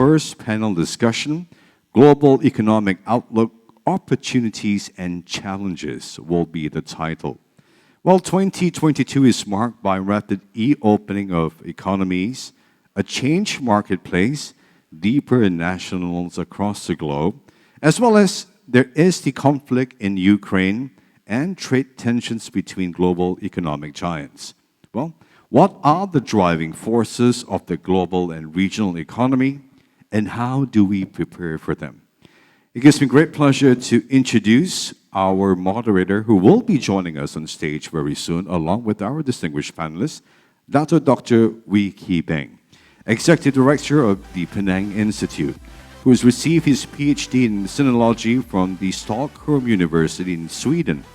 first panel discussion, Global Economic Outlook, Opportunities and Challenges will be the title. Well, 2022 is marked by rapid e-opening of economies, a changed marketplace, deeper nationals across the globe, as well as there is the conflict in Ukraine and trade tensions between global economic giants. Well, what are the driving forces of the global and regional economy, and how do we prepare for them? It gives me great pleasure to introduce our moderator who will be joining us on stage very soon, along with our distinguished panelists, Dato Dr. Beng, Executive Director of the Penang Institute, who has received his PhD in Sinology from the Stockholm University in Sweden.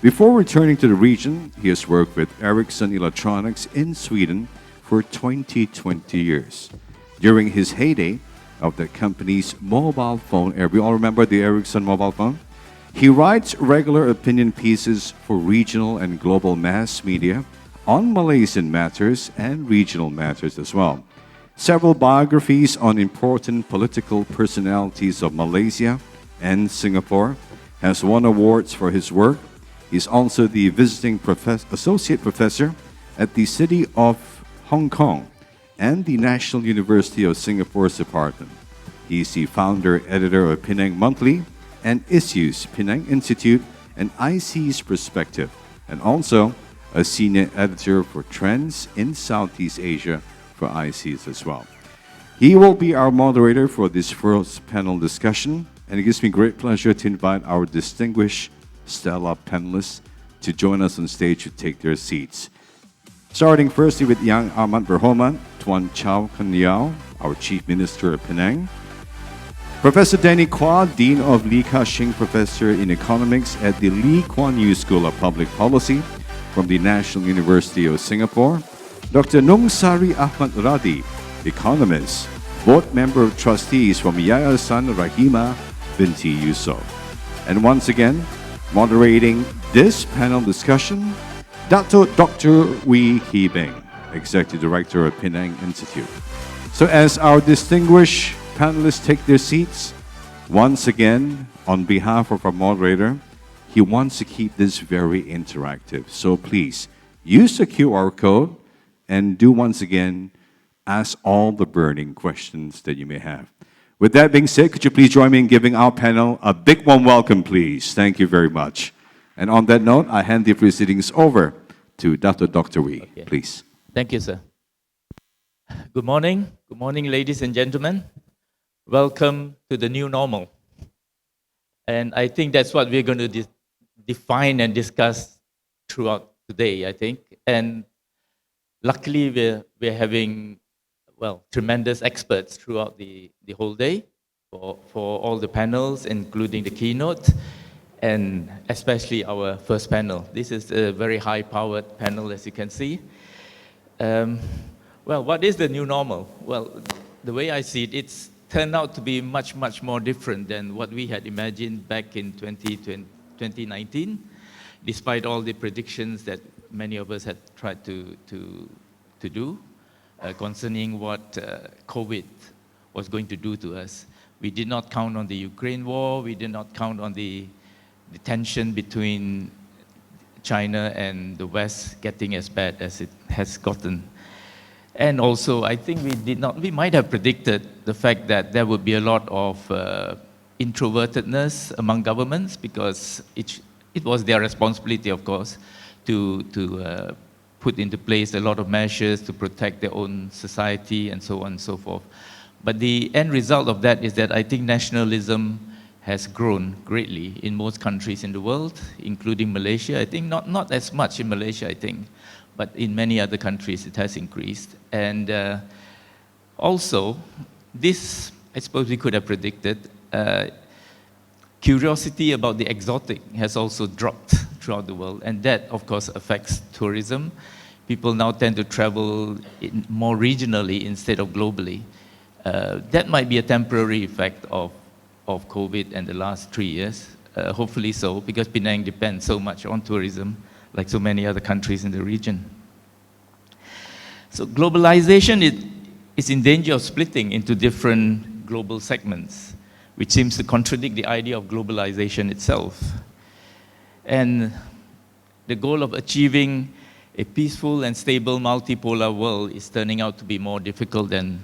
Before returning to the region, he has worked with Ericsson Electronics in Sweden for 20 years. During his heyday of the company's mobile phone era, we all remember the Ericsson mobile phone? He writes regular opinion pieces for regional and global mass media on Malaysian matters and regional matters as well. Several biographies on important political personalities of Malaysia and Singapore, has won awards for his work. He's also the visiting associate professor at the City of Hong Kong and the National University of Singapore's department. He's the founder editor of Penang Monthly and issues Penang Institute and IC's Perspective, and also a senior editor for Trends in Southeast Asia for ICs as well. He will be our moderator for this first panel discussion, and it gives me great pleasure to invite our distinguished stellar panelists to join us on stage to take their seats. Starting firstly with Yang Ahmad Berhormat, Tuan Chow Yeow, our Chief Minister of Penang. Professor Quah, Dean of Lee Ka-shing Professor in Economics at the Lee Kuan Yew School of Public Policy from the National University of Singapore. Dr. Nungsari Ahmad Radhi, Economist, board member of trustees from Yayasan Rahimah binti Yusof. And once again, moderating this panel discussion, Dato Dr. Beng, Executive Director of Penang Institute. So as our distinguished panelists take their seats, once again, on behalf of our moderator, he wants to keep this very interactive. So please, use the QR code and do once again ask all the burning questions that you may have. With that being said, could you please join me in giving our panel a big warm welcome, please? Thank you very much. And on that note, I hand the proceedings over to Dato Dr. Okay. Please. Thank you, sir. Good morning. Good morning, ladies and gentlemen. Welcome to the new normal. And I think that's what we're going to define and discuss throughout today, I think. And luckily, we're having, well, tremendous experts throughout the whole day for all the panels, including the keynote, and especially our first panel. This is a very high-powered panel, as you can see. Well, what is the new normal? Well, the way I see it, it's turned out to be much, much more different than what we had imagined back in 2019, despite all the predictions that many of us had tried to do concerning what COVID was going to do to us. We did not count on the Ukraine war. We did not count on the tension between China and the West getting as bad as it has gotten. And also, I think we might have predicted the fact that there would be a lot of introvertedness among governments, because it was their responsibility, of course, to put into place a lot of measures to protect their own society and so on and so forth. But the end result of that is that I think nationalism has grown greatly in most countries in the world, including Malaysia. I think not as much in Malaysia, I think, but in many other countries it has increased. And also, this, I suppose we could have predicted, curiosity about the exotic has also dropped throughout the world, and that, of course, affects tourism. People now tend to travel more regionally instead of globally. That might be a temporary effect of COVID and the last 3 years. Hopefully so, because Penang depends so much on tourism, like so many other countries in the region. So globalization is in danger of splitting into different global segments, which seems to contradict the idea of globalization itself. And the goal of achieving a peaceful and stable multipolar world is turning out to be more difficult than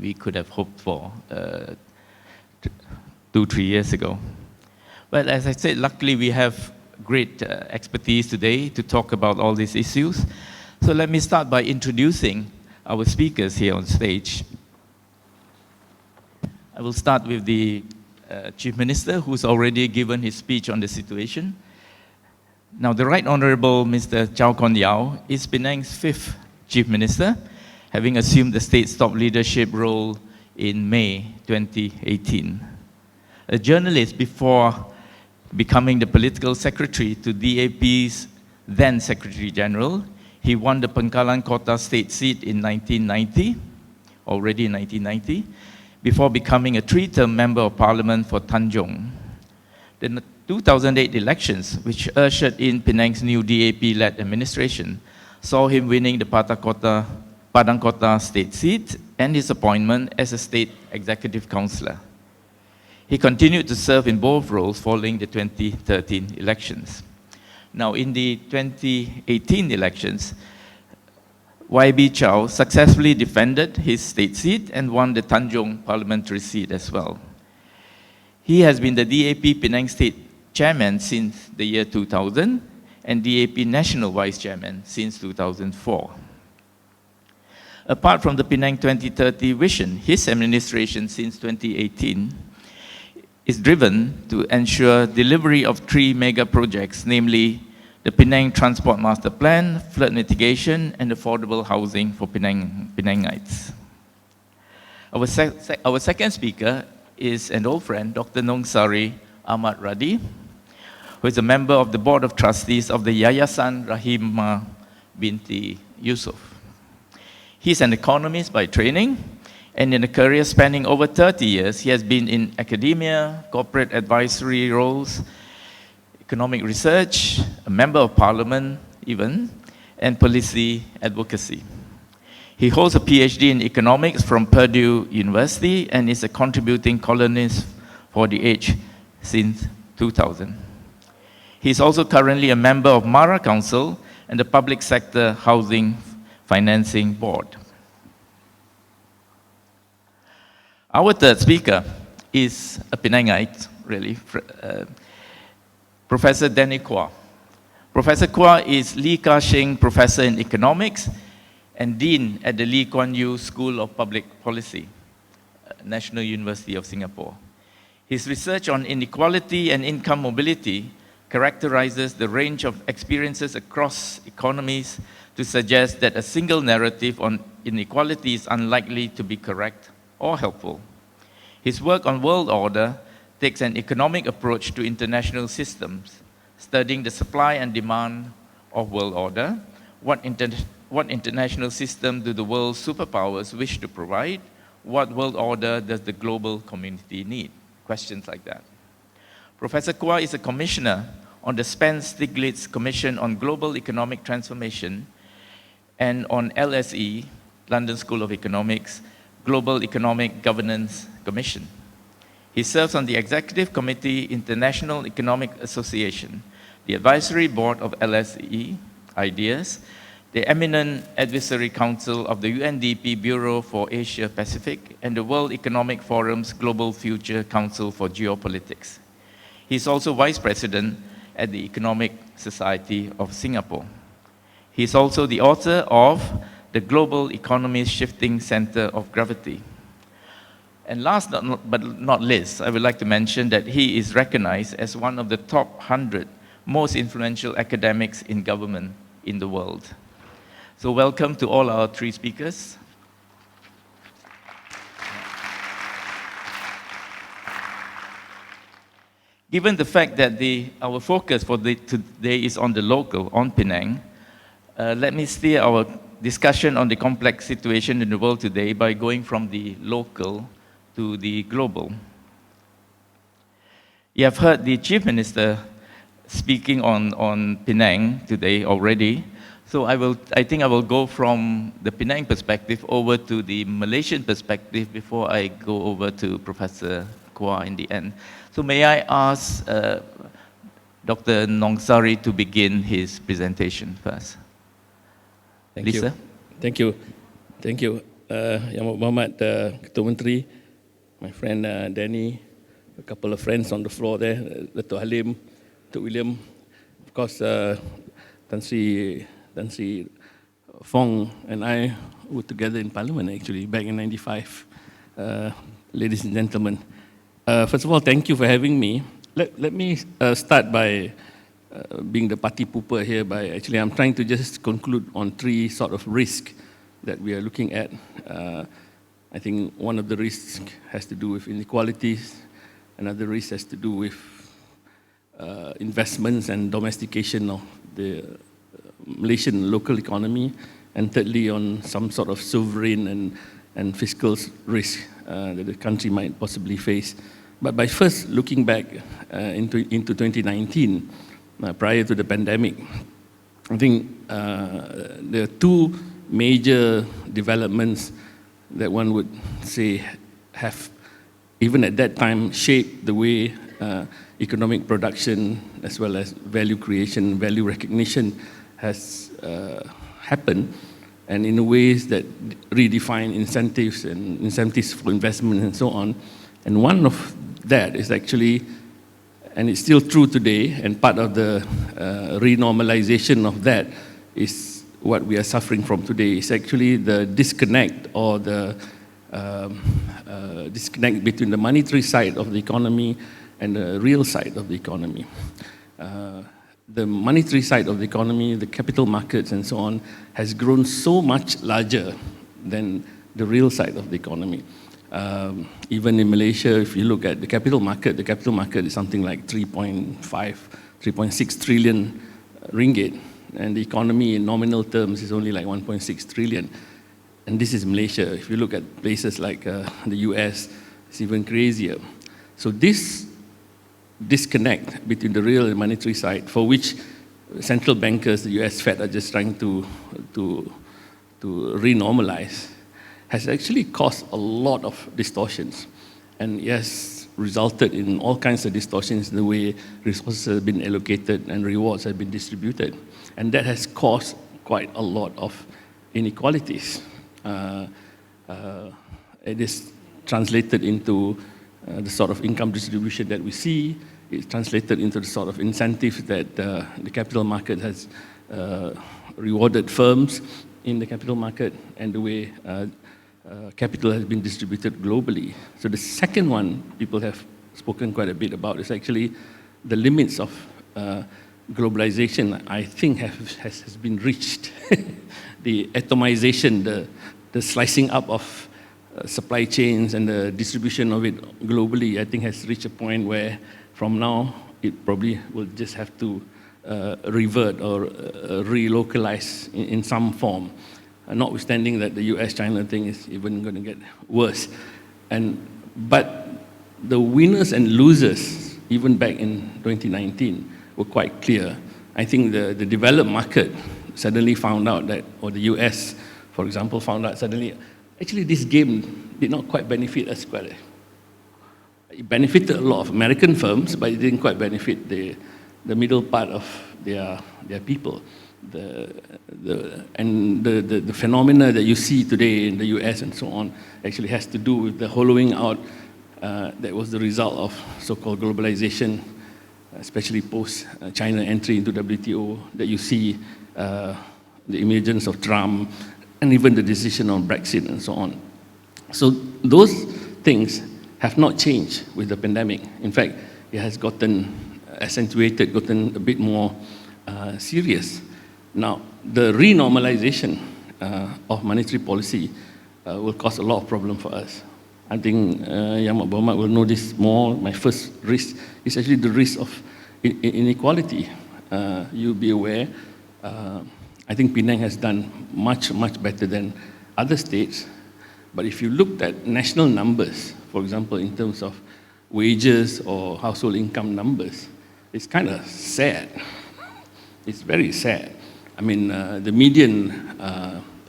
we could have hoped for 2-3 years ago. But as I said, luckily we have great expertise today to talk about all these issues. So let me start by introducing our speakers here on stage. I will start with the Chief Minister, who's already given his speech on the situation. Now, the Right Honourable Mr. Chow Yeow is Penang's 5th Chief Minister, having assumed the state's top leadership role in May 2018. A journalist before becoming the political secretary to DAP's then Secretary General, he won the Pangkalan Kota state seat in 1990, already in 1990, before becoming a 3-term member of parliament for Tanjung. The 2008 elections, which ushered in Penang's new DAP-led administration, saw him winning the Padang Kota state seat and his appointment as a state executive councillor. He continued to serve in both roles following the 2013 elections. Now, in the 2018 elections, YB Chow successfully defended his state seat and won the Tanjung parliamentary seat as well. He has been the DAP Penang State Chairman since the year 2000 and DAP National Vice Chairman since 2004. Apart from the Penang 2030 vision, his administration since 2018 is driven to ensure delivery of 3 mega projects, namely the Penang Transport Master Plan, flood mitigation, and affordable housing for Penangites. Our second speaker is an old friend, Dr. Nungsari Ahmad Radhi, who is a member of the Board of Trustees of the Yayasan Rahimah binti Yusuf. He's an economist by training, and in a career spanning over 30 years, he has been in academia, corporate advisory roles, economic research, a member of parliament even, and policy advocacy. He holds a PhD in economics from Purdue University and is a contributing columnist for The Age since 2000. He is also currently a member of Mara Council and the Public Sector Housing Financing Board. Our third speaker is a Penangite, really, Professor Quah. Professor Quah is Lee Ka-shing Professor in Economics and Dean at the Lee Kuan Yew School of Public Policy, National University of Singapore. His research on inequality and income mobility characterizes the range of experiences across economies to suggest that a single narrative on inequality is unlikely to be correct or helpful. His work on world order takes an economic approach to international systems, studying the supply and demand of world order, what international system do the world's superpowers wish to provide, what world order does the global community need? Questions like that. Professor Quah is a commissioner on the Spence-Stiglitz Commission on Global Economic Transformation and on LSE, London School of Economics, Global Economic Governance Commission. He serves on the Executive Committee, International Economic Association, the Advisory Board of LSE, IDEAS, the Eminent Advisory Council of the UNDP Bureau for Asia Pacific, and the World Economic Forum's Global Future Council for Geopolitics. He is also Vice President at the Economic Society of Singapore. He is also the author of the Global Economy's Shifting Center of Gravity. And last but not least, I would like to mention that he is recognized as one of the top 100 most influential academics in government in the world. So welcome to all our 3 speakers. Given the fact that our focus for today is on the local, on Penang, let me steer our discussion on the complex situation in the world today by going from the local to the global. You have heard the Chief Minister speaking on Penang today already, So I think I will go from the Penang perspective over to the Malaysian perspective before I go over to Professor Quah in the end. So may I ask Dr. Nungsari to begin his presentation first. Thank Lisa? you. Thank you. Thank you, Yang Muhammad, Ketua Menteri, my friend Danny, a couple of friends on the floor there, Dato Halim, Dato William, of course, Tan Sri Fong and I were together in Parliament actually back in '95. Ladies and gentlemen, first of all, thank you for having me. Let me start by being the party pooper here by actually I'm trying to just conclude on three sort of risks that we are looking at. I think one of the risks has to do with inequalities, another risk has to do with investments and domestication of the Malaysian local economy, and thirdly on some sort of sovereign and fiscal risk that the country might possibly face. But by first looking back into 2019, prior to the pandemic, I think there are two major developments that one would say have, even at that time, shaped the way economic production as well as value creation, value recognition has happened, and in ways that redefine incentives and incentives for investment and so on. And one of that is actually, and it's still true today, and part of the renormalization of that is what we are suffering from today, is actually the disconnect or the disconnect between the monetary side of the economy and the real side of the economy. The monetary side of the economy, the capital markets and so on, has grown so much larger than the real side of the economy. Even in Malaysia, if you look at the capital market is something like 3.6 trillion ringgit, and the economy in nominal terms is only like 1.6 trillion. And this is Malaysia. If you look at places like the US, it's even crazier. So this disconnect between the real and monetary side, for which central bankers, the US Fed, are just trying to renormalize, has actually caused a lot of distortions, and yes, resulted in all kinds of distortions in the way resources have been allocated and rewards have been distributed. And that has caused quite a lot of inequalities. It is translated into the sort of income distribution that we see. It's translated into the sort of incentives that the capital market has rewarded firms in the capital market, and the way capital has been distributed globally. So the second one people have spoken quite a bit about is actually the limits of globalization, I think has been reached. The atomization, the slicing up of supply chains and the distribution of it globally, I think has reached a point where from now it probably will just have to revert or relocalize in some form. Notwithstanding that the US-China thing is even going to get worse. But the winners and losers, even back in 2019, were quite clear. I think the developed market suddenly found out that, or the US, for example, found out suddenly, actually this game did not quite benefit us quite. It benefited a lot of American firms, but it didn't quite benefit the middle part of their people. The phenomena that you see today in the US and so on actually has to do with the hollowing out that was the result of so-called globalization, especially post-China entry into WTO, that you see the emergence of Trump and even the decision on Brexit and so on. So those things have not changed with the pandemic. In fact, it has gotten accentuated, gotten a bit more serious. Now, the renormalization of monetary policy will cause a lot of problem for us. I think Yang Muhammad will know this more. My first risk is actually the risk of inequality. You'll be aware, I think Penang has done much, much better than other states. But if you looked at national numbers, for example, in terms of wages or household income numbers, it's kind of sad. It's very sad. I mean, the median,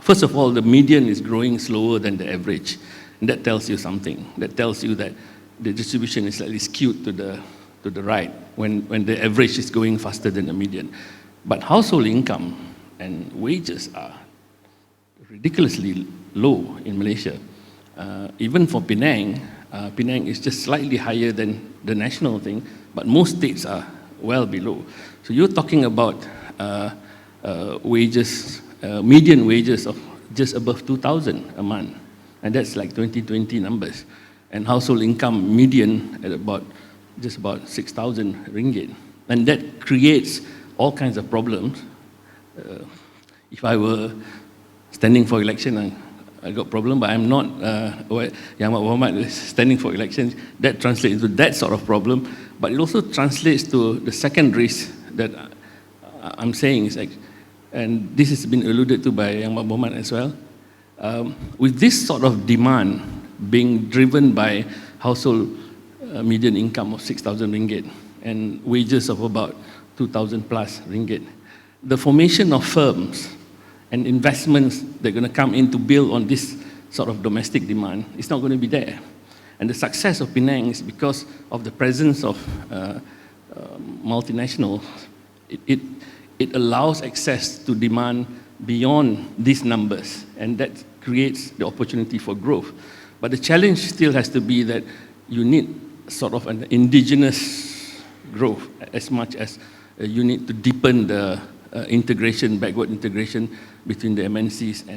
first of all, the median is growing slower than the average. And that tells you something. That tells you that the distribution is slightly skewed to the right when the average is going faster than the median. But household income and wages are ridiculously low in Malaysia. Even for Penang, Penang is just slightly higher than the national thing, but most states are well below. So you're talking about wages, median wages of just above 2,000 a month, and that's like 2020 numbers. And household income median at just about 6,000 ringgit. And that creates all kinds of problems. If I were standing for election, I got problem, but I'm not. Ahmad is standing for elections. That translates into that sort of problem, but it also translates to the second risk that I'm saying is, and this has been alluded to by Ahmad as well. With this sort of demand being driven by household median income of 6,000 ringgit and wages of about 2,000 plus ringgit, the formation of firms and investments that are going to come in to build on this sort of domestic demand is not going to be there. And the success of Penang is because of the presence of multinationals. It allows access to demand beyond these numbers, and that creates the opportunity for growth. But the challenge still has to be that you need sort of an indigenous growth as much as you need to deepen the integration, backward integration between the MNCs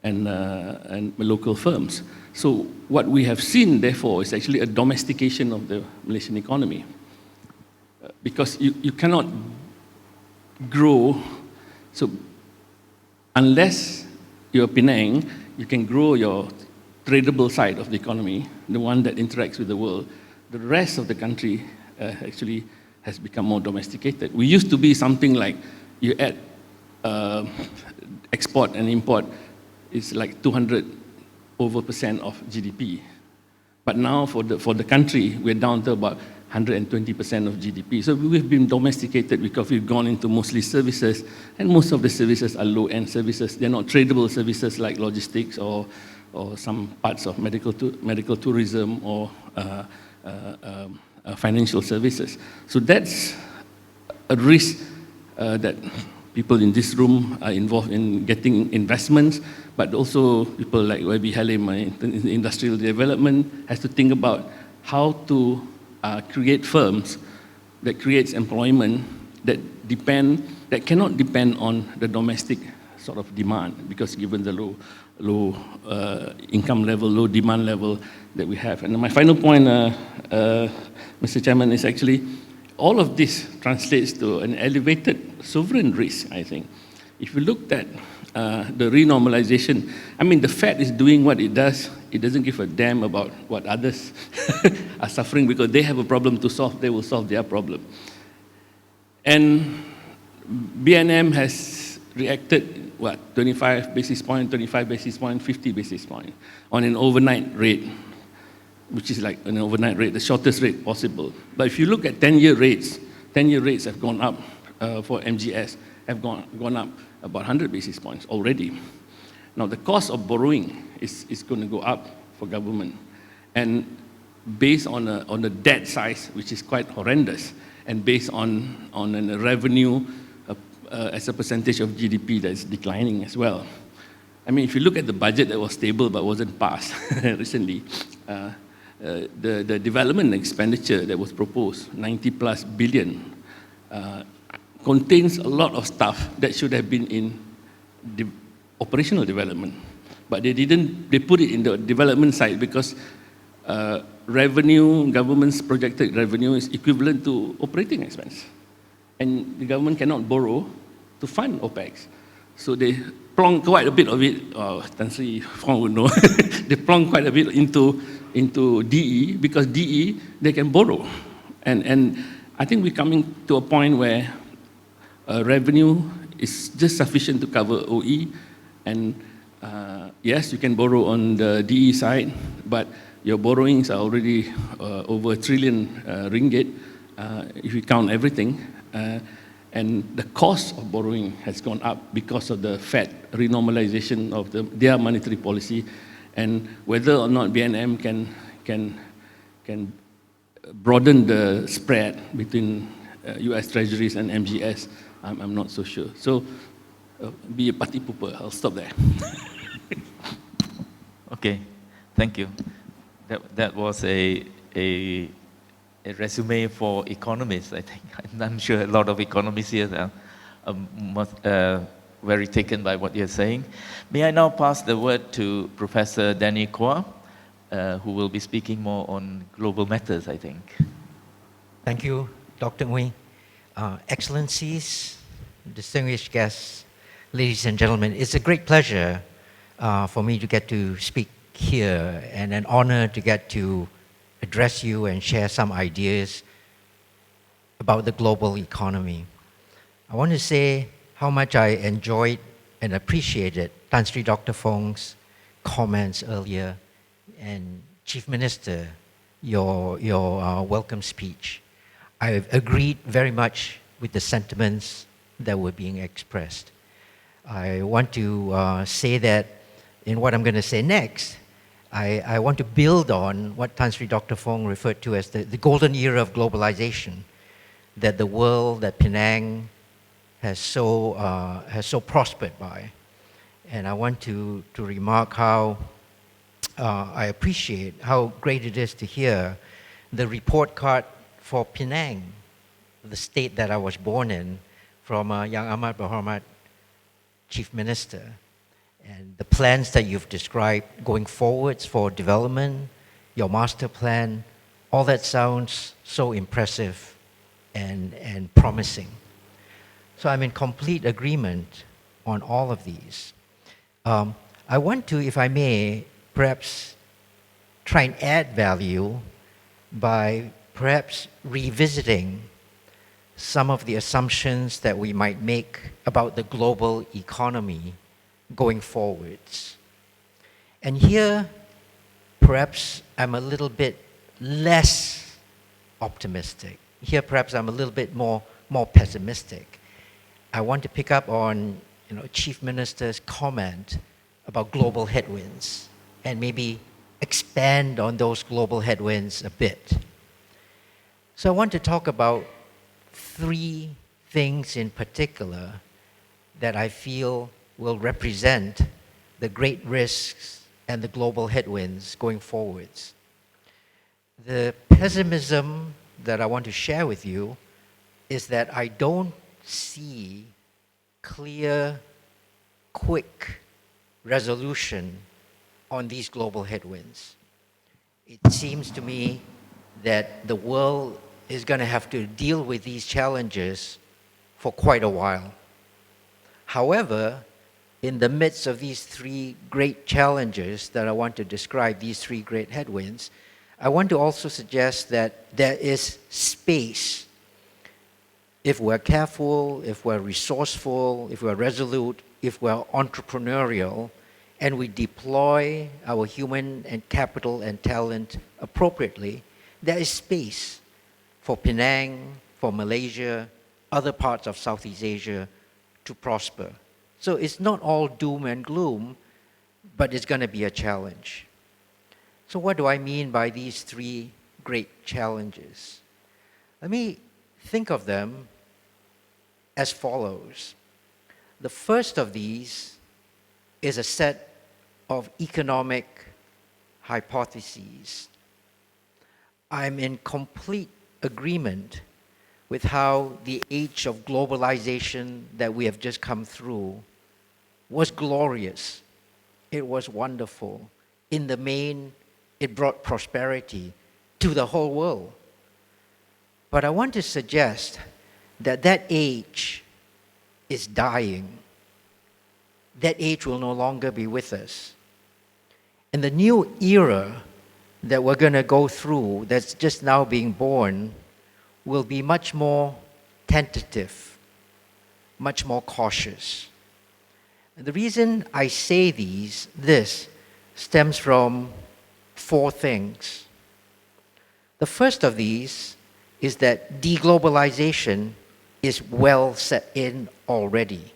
and local firms. So what we have seen, therefore, is actually a domestication of the Malaysian economy. Because you cannot grow, so unless you're Penang, you can grow your tradable side of the economy, the one that interacts with the world. The rest of the country actually has become more domesticated. We used to be something like you add export and import is like 200% of GDP. But now for the country, we're down to about 120% of GDP. So we've been domesticated because we've gone into mostly services, and most of the services are low-end services. They're not tradable services like logistics or some parts of medical tourism or financial services. So that's a risk that people in this room are involved in getting investments, but also people like YB Halim in industrial development has to think about how to create firms that creates employment that cannot depend on the domestic sort of demand, because given the low income level, low demand level that we have. And my final point, Mr. Chairman, is actually all of this translates to an elevated sovereign risk, I think. If you looked at the renormalization, I mean, the Fed is doing what it does. It doesn't give a damn about what others are suffering, because they have a problem to solve, they will solve their problem. And BNM has reacted, 25 basis point, 25 basis point, 50 basis point on an overnight rate, which is like an overnight rate, the shortest rate possible. But if you look at 10-year rates, 10-year rates have gone up for MGS, have gone up about 100 basis points already. Now, the cost of borrowing is going to go up for government. And based on a debt size, which is quite horrendous, and based on a revenue as a percentage of GDP that is declining as well. I mean, if you look at the budget that was stable but wasn't passed recently, the development expenditure that was proposed, 90 plus billion, contains a lot of stuff that should have been in operational development. But they didn't, they put it in the development side because revenue, government's projected revenue is equivalent to operating expense. And the government cannot borrow to fund OPEX. So they plonk quite a bit of it, Tan Sri Fong would know, they plonk quite a bit into DE, because DE, they can borrow. And I think we're coming to a point where revenue is just sufficient to cover OE, and yes, you can borrow on the DE side, but your borrowings are already over 1 trillion ringgit if you count everything. And the cost of borrowing has gone up because of the Fed renormalization of their monetary policy, and whether or not BNM can broaden the spread between US Treasuries and MGS, I'm not so sure. So, be a party pooper. I'll stop there. Okay, thank you. That was a resume for economists, I think. I'm sure a lot of economists here are very taken by what you're saying. May I now pass the word to Professor Danny Quah, who will be speaking more on global matters, I think. Thank you, Dr. Ngui. Excellencies, distinguished guests, ladies and gentlemen, it's a great pleasure for me to get to speak here and an honor to get to address you and share some ideas about the global economy. I want to say how much I enjoyed and appreciated Tan Sri Dr. Fong's comments earlier, and Chief Minister, your welcome speech. I agreed very much with the sentiments that were being expressed. I want to say that in what I'm going to say next, I want to build on what Tan Sri Dr. Fong referred to as the golden era of globalization, that the world, that Penang has so prospered by. And I want to remark how I appreciate how great it is to hear the report card for Penang, the state that I was born in, from Yang Ahmad Berhormat, Chief Minister, and the plans that you've described going forwards for development, your master plan, all that sounds so impressive and promising. So I'm in complete agreement on all of these. I want to, if I may, perhaps try and add value by perhaps revisiting some of the assumptions that we might make about the global economy going forwards. And here, perhaps I'm a little bit less optimistic. Here, perhaps I'm a little bit more pessimistic. I want to pick up on Chief Minister's comment about global headwinds and maybe expand on those global headwinds a bit. So I want to talk about three things in particular that I feel will represent the great risks and the global headwinds going forwards. The pessimism that I want to share with you is that I don't see clear, quick resolution on these global headwinds. It seems to me that the world is going to have to deal with these challenges for quite a while. However, in the midst of these three great challenges that I want to describe, these three great headwinds, I want to also suggest that there is space. If we're careful, if we're resourceful, if we're resolute, if we're entrepreneurial, and we deploy our human and capital and talent appropriately, there is space for Penang, for Malaysia, other parts of Southeast Asia to prosper. So it's not all doom and gloom, but it's going to be a challenge. So what do I mean by these three great challenges? Let me think of them as follows. The first of these is a set of economic hypotheses. I'm in complete agreement with how the age of globalization that we have just come through was glorious. It was wonderful. In the main, it brought prosperity to the whole world. But I want to suggest that that age is dying. That age will no longer be with us. And the new era that we're going to go through, that's just now being born, will be much more tentative, much more cautious. And the reason I say this stems from four things. The first of these is that deglobalization is well set in already.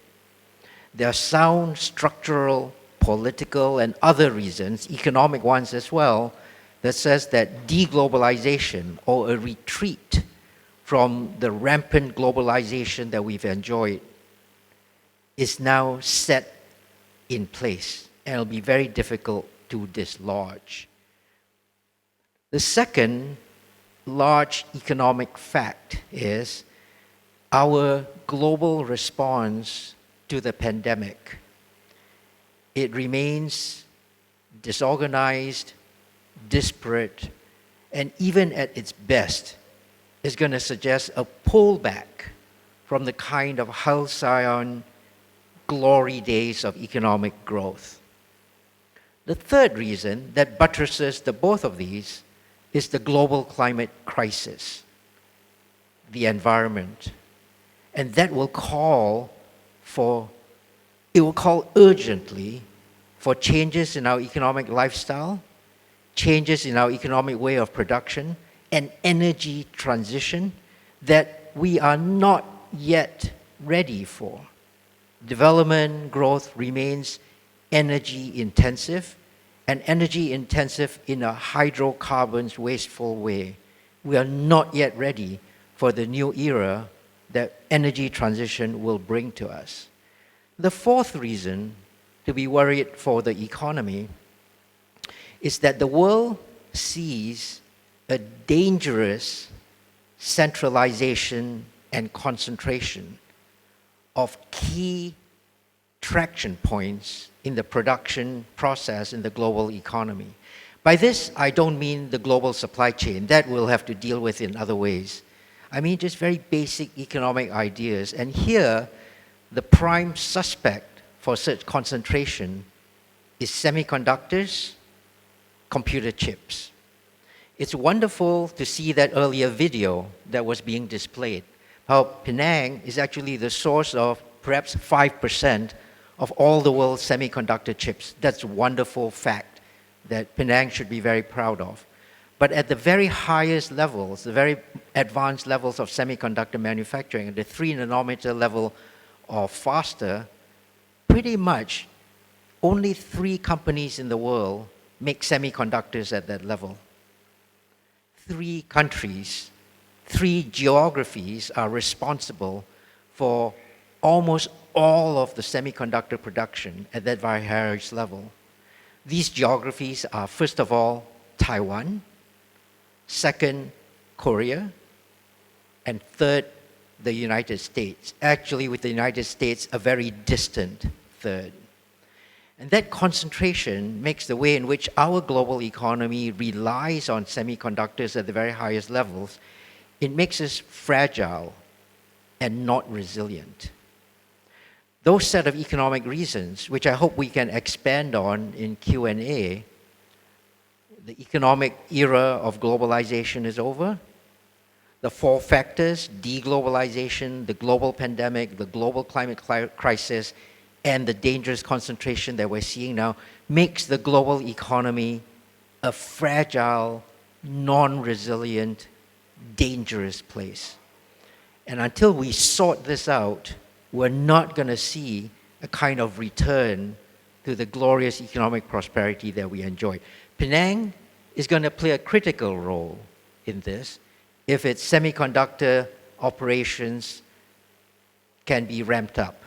There are sound structural, political, and other reasons, economic ones as well, that says that deglobalization, or a retreat from the rampant globalization that we've enjoyed, is now set in place, and it'll be very difficult to dislodge. The second large economic fact is our global response to the pandemic. It remains disorganized, disparate, and even at its best is going to suggest a pullback from the kind of halcyon glory days of economic growth. The third reason that buttresses the both of these is the global climate crisis, the environment. And that will call urgently for changes in our economic lifestyle, changes in our economic way of production, and energy transition that we are not yet ready for. Development growth remains energy intensive, and energy intensive in a hydrocarbons wasteful way. We are not yet ready for the new era that energy transition will bring to us. The fourth reason to be worried for the economy is that the world sees a dangerous centralization and concentration of key traction points in the production process in the global economy. By this, I don't mean the global supply chain. That we'll have to deal with in other ways. I mean just very basic economic ideas. And here, the prime suspect for such concentration is semiconductors, computer chips. It's wonderful to see that earlier video that was being displayed, how Penang is actually the source of perhaps 5% of all the world's semiconductor chips. That's a wonderful fact that Penang should be very proud of. But at the very highest levels, the very advanced levels of semiconductor manufacturing, at the 3 nanometer level or faster, pretty much only 3 companies in the world make semiconductors at that level. 3 countries, 3 geographies are responsible for almost all of the semiconductor production at that very highest level. These geographies are, first of all, Taiwan, second, Korea, and third, the United States. Actually, with the United States, a very distant third. And that concentration makes the way in which our global economy relies on semiconductors at the very highest levels, it makes us fragile and not resilient. Those set of economic reasons, which I hope we can expand on in Q&A, the economic era of globalization is over. The 4 factors, deglobalization, the global pandemic, the global climate crisis, and the dangerous concentration that we're seeing now, makes the global economy a fragile, non-resilient, dangerous place. And until we sort this out, we're not going to see a kind of return to the glorious economic prosperity that we enjoyed. Penang is going to play a critical role in this if its semiconductor operations can be ramped up.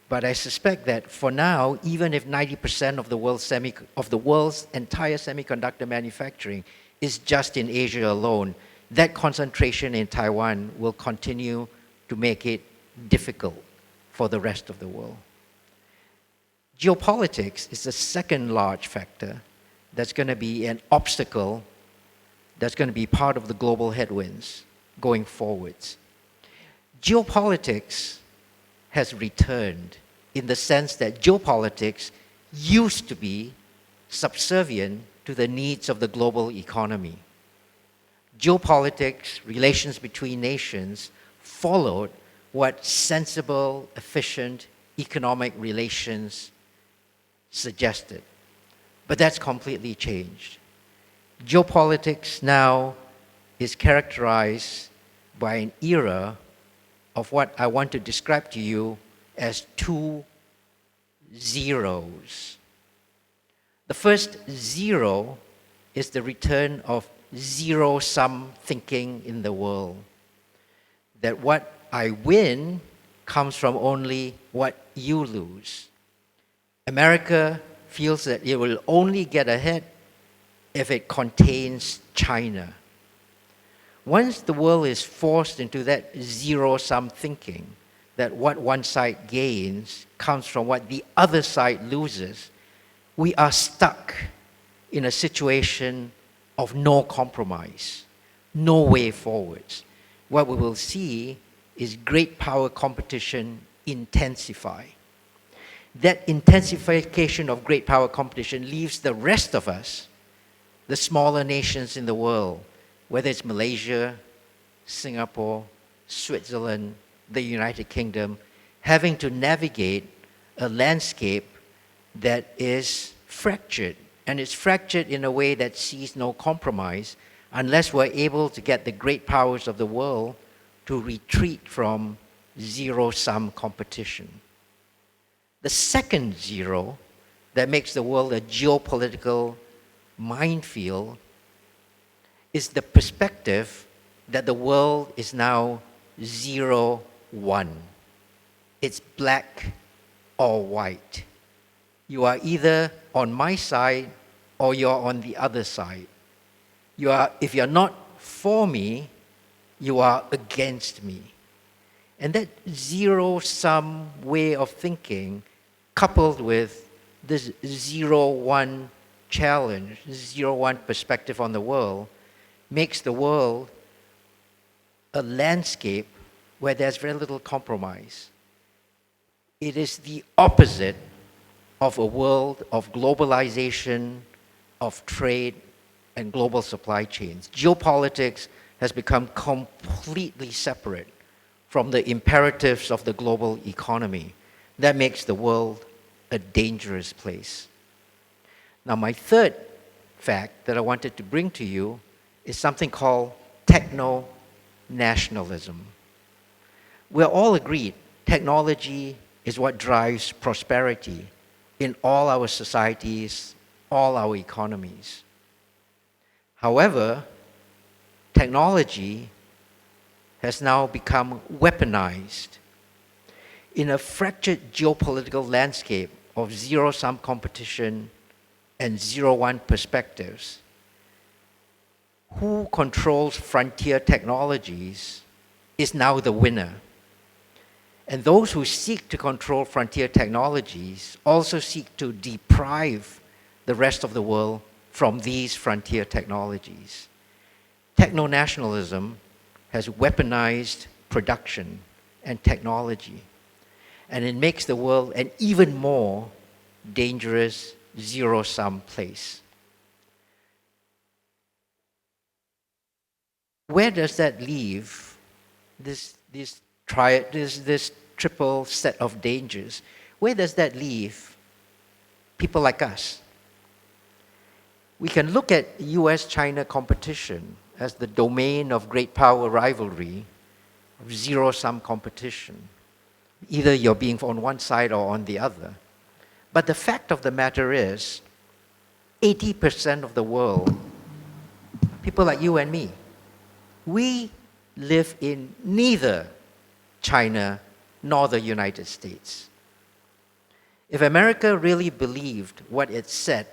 But I suspect that for now, even if 90% of the world's entire semiconductor manufacturing is just in Asia alone, that concentration in Taiwan will continue to make it difficult for the rest of the world. Geopolitics is the second large factor that's going to be an obstacle that's going to be part of the global headwinds going forwards. Geopolitics has returned in the sense that geopolitics used to be subservient to the needs of the global economy. Geopolitics, relations between nations, followed what sensible, efficient economic relations suggested. But that's completely changed. Geopolitics now is characterized by an era of what I want to describe to you as two zeros. The first zero is the return of zero-sum thinking in the world. That what I win comes from only what you lose. America feels that it will only get ahead if it contains China. Once the world is forced into that zero-sum thinking, that what one side gains comes from what the other side loses, we are stuck in a situation of no compromise, no way forwards. What we will see is great power competition intensify. That intensification of great power competition leaves the rest of us, the smaller nations in the world, whether it's Malaysia, Singapore, Switzerland, the United Kingdom, having to navigate a landscape that is fractured. And it's fractured in a way that sees no compromise unless we're able to get the great powers of the world to retreat from zero-sum competition. The second zero that makes the world a geopolitical minefield is the perspective that the world is now 0-1. It's black or white. You are either on my side or you're on the other side. If you're not for me, you are against me. And that zero-sum way of thinking, coupled with this 0-1 challenge, 0-1 perspective on the world, makes the world a landscape where there's very little compromise. It is the opposite of a world of globalization, of trade, and global supply chains. Geopolitics has become completely separate from the imperatives of the global economy. That makes the world a dangerous place. Now, my third fact that I wanted to bring to you is something called techno-nationalism. We're all agreed technology is what drives prosperity in all our societies, all our economies. However, technology has now become weaponized. In a fractured geopolitical landscape of zero-sum competition and 0-1 perspectives, who controls frontier technologies is now the winner. And those who seek to control frontier technologies also seek to deprive the rest of the world from these frontier technologies. Techno-nationalism has weaponized production and technology, and it makes the world an even more dangerous zero-sum place. Where does that leave this triple set of dangers? Where does that leave people like us? We can look at US-China competition as the domain of great power rivalry, of zero-sum competition. Either you're being on one side or on the other. But the fact of the matter is, 80% of the world, people like you and me, we live in neither China nor the United States. If America really believed what it said,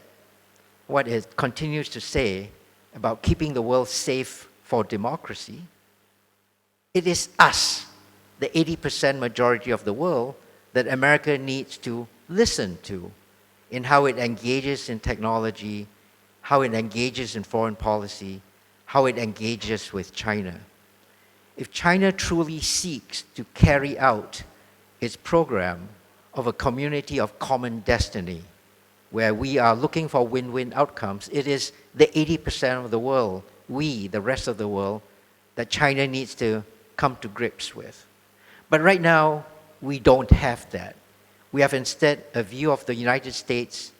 what it continues to say about keeping the world safe for democracy, it is us, the 80% majority of the world, that America needs to listen to in how it engages in technology, how it engages in foreign policy, how it engages with China. If China truly seeks to carry out its program of a community of common destiny, where we are looking for win-win outcomes, it is the 80% of the world, we, the rest of the world, that China needs to come to grips with. But right now, we don't have that. We have instead a view of the United States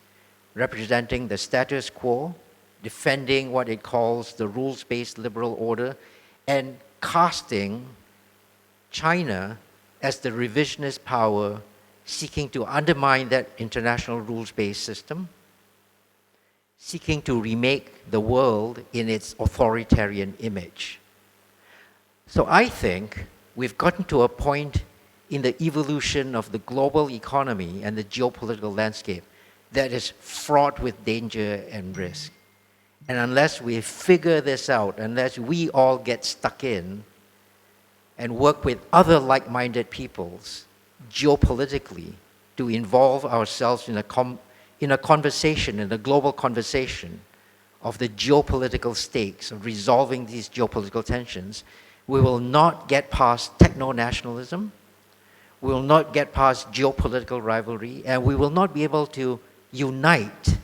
representing the status quo, defending what it calls the rules-based liberal order, and casting China as the revisionist power seeking to undermine that international rules-based system, seeking to remake the world in its authoritarian image. So I think we've gotten to a point in the evolution of the global economy and the geopolitical landscape that is fraught with danger and risk. And unless we figure this out, unless we all get stuck in and work with other like-minded peoples geopolitically to involve ourselves in a conversation, in a global conversation of the geopolitical stakes of resolving these geopolitical tensions, we will not get past techno-nationalism, we will not get past geopolitical rivalry, and we will not be able to unite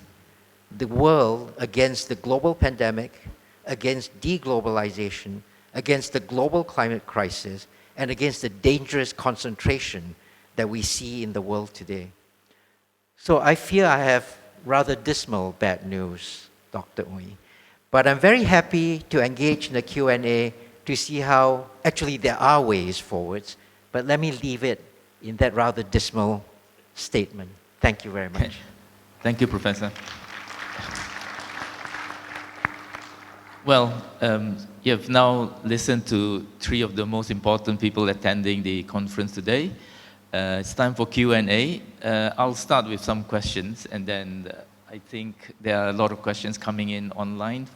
the world against the global pandemic, against deglobalization, against the global climate crisis, and against the dangerous concentration that we see in the world today. So I fear I have rather dismal bad news, Dr. Ooi. But I'm very happy to engage in the Q&A to see how actually there are ways forwards. But let me leave it in that rather dismal statement. Thank you very much. Thank you, Professor. Well, you have now listened to three of the most important people attending the conference today. It's time for Q&A. I'll start with some questions, and then I think there are a lot of questions coming in online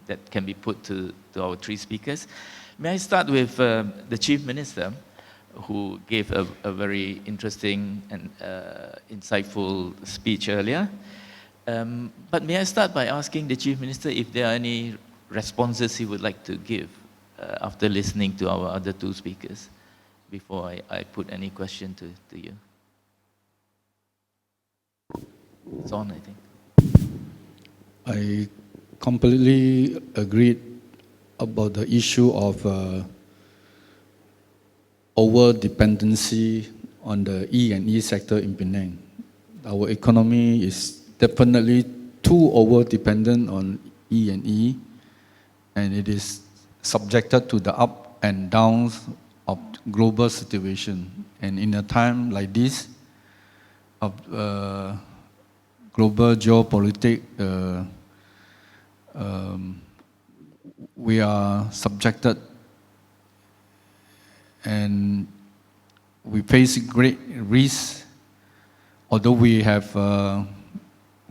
that can be put to our three speakers. May I start with the Chief Minister, who gave a very interesting and insightful speech earlier. But may I start by asking the Chief Minister if there are any responses he would like to give after listening to our other two speakers, before I put any question to you. It's on, I think. I completely agreed about the issue of over-dependency on the E&E sector in Penang. Our economy is definitely too over-dependent on E&E, and it is subjected to the up and downs of global situation. And in a time like this, of global geopolitics, we are subjected and we face great risks, although we have